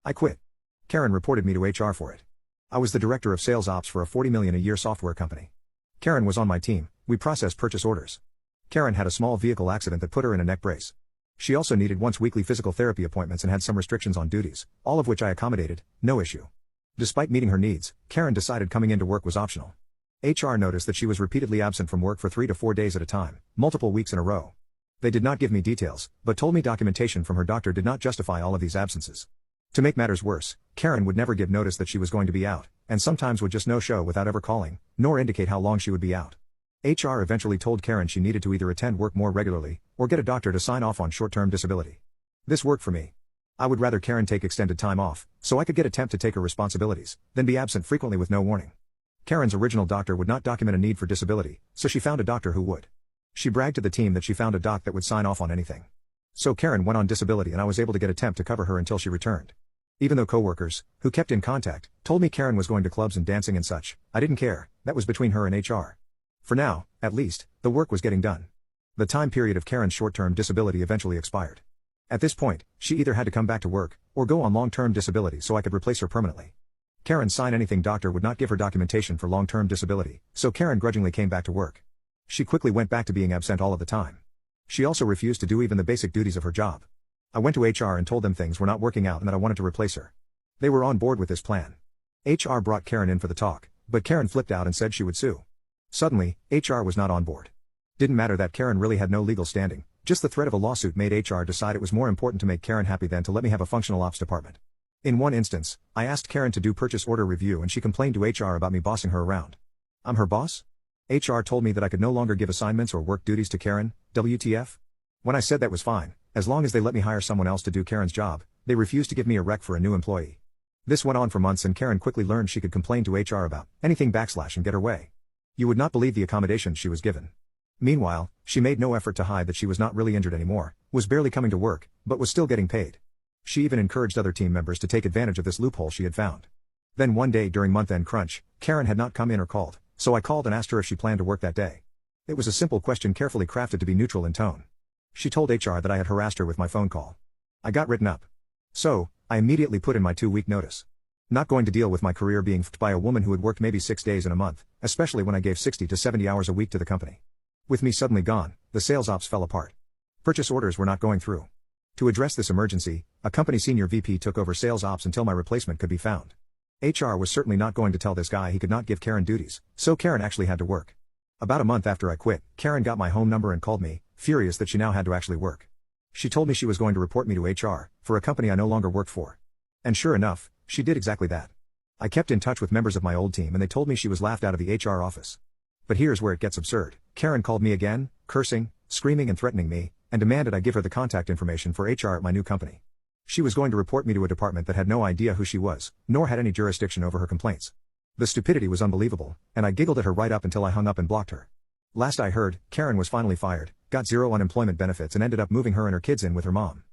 I quit. Karen reported me to HR for it. I was the director of sales ops for a $40 million a year software company. Karen was on my team. We processed purchase orders. Karen had a small vehicle accident that put her in a neck brace. She also needed once weekly physical therapy appointments and had some restrictions on duties, all of which I accommodated, no issue. Despite meeting her needs, Karen decided coming into work was optional. HR noticed that she was repeatedly absent from work for 3 to 4 days at a time, multiple weeks in a row. They did not give me details, but told me documentation from her doctor did not justify all of these absences. To make matters worse, Karen would never give notice that she was going to be out, and sometimes would just no-show without ever calling, nor indicate how long she would be out. HR eventually told Karen she needed to either attend work more regularly, or get a doctor to sign off on short-term disability. This worked for me. I would rather Karen take extended time off, so I could get a temp to take her responsibilities, than be absent frequently with no warning. Karen's original doctor would not document a need for disability, so she found a doctor who would. She bragged to the team that she found a doc that would sign off on anything. So Karen went on disability and I was able to get a temp to cover her until she returned. Even though coworkers, who kept in contact, told me Karen was going to clubs and dancing and such, I didn't care, that was between her and HR. For now, at least, the work was getting done. The time period of Karen's short-term disability eventually expired. At this point, she either had to come back to work, or go on long-term disability so I could replace her permanently. Karen's sign anything doctor would not give her documentation for long-term disability, so Karen grudgingly came back to work. She quickly went back to being absent all of the time. She also refused to do even the basic duties of her job. I went to HR and told them things were not working out and that I wanted to replace her. They were on board with this plan. HR brought Karen in for the talk, but Karen flipped out and said she would sue. Suddenly, HR was not on board. Didn't matter that Karen really had no legal standing, just the threat of a lawsuit made HR decide it was more important to make Karen happy than to let me have a functional ops department. In one instance, I asked Karen to do purchase order review and she complained to HR about me bossing her around. I'm her boss? HR told me that I could no longer give assignments or work duties to Karen, WTF? When I said that was fine, as long as they let me hire someone else to do Karen's job, they refused to give me a rec for a new employee. This went on for months and Karen quickly learned she could complain to HR about anything and get her way. You would not believe the accommodations she was given. Meanwhile, she made no effort to hide that she was not really injured anymore, was barely coming to work, but was still getting paid. She even encouraged other team members to take advantage of this loophole she had found. Then one day during month-end crunch, Karen had not come in or called, so I called and asked her if she planned to work that day. It was a simple question carefully crafted to be neutral in tone. She told HR that I had harassed her with my phone call. I got written up. So, I immediately put in my 2-week notice. Not going to deal with my career being f***ed by a woman who had worked maybe 6 days in a month, especially when I gave 60 to 70 hours a week to the company. With me suddenly gone, the sales ops fell apart. Purchase orders were not going through. To address this emergency, a company senior VP took over sales ops until my replacement could be found. HR was certainly not going to tell this guy he could not give Karen duties, so Karen actually had to work. About a month after I quit, Karen got my home number and called me, furious that she now had to actually work. She told me she was going to report me to HR, for a company I no longer worked for. And sure enough, she did exactly that. I kept in touch with members of my old team and they told me she was laughed out of the HR office. But here's where it gets absurd. Karen called me again, cursing, screaming and threatening me, and demanded I give her the contact information for HR at my new company. She was going to report me to a department that had no idea who she was, nor had any jurisdiction over her complaints. The stupidity was unbelievable, and I giggled at her right up until I hung up and blocked her. Last I heard, Karen was finally fired, got 0 unemployment benefits and ended up moving her and her kids in with her mom.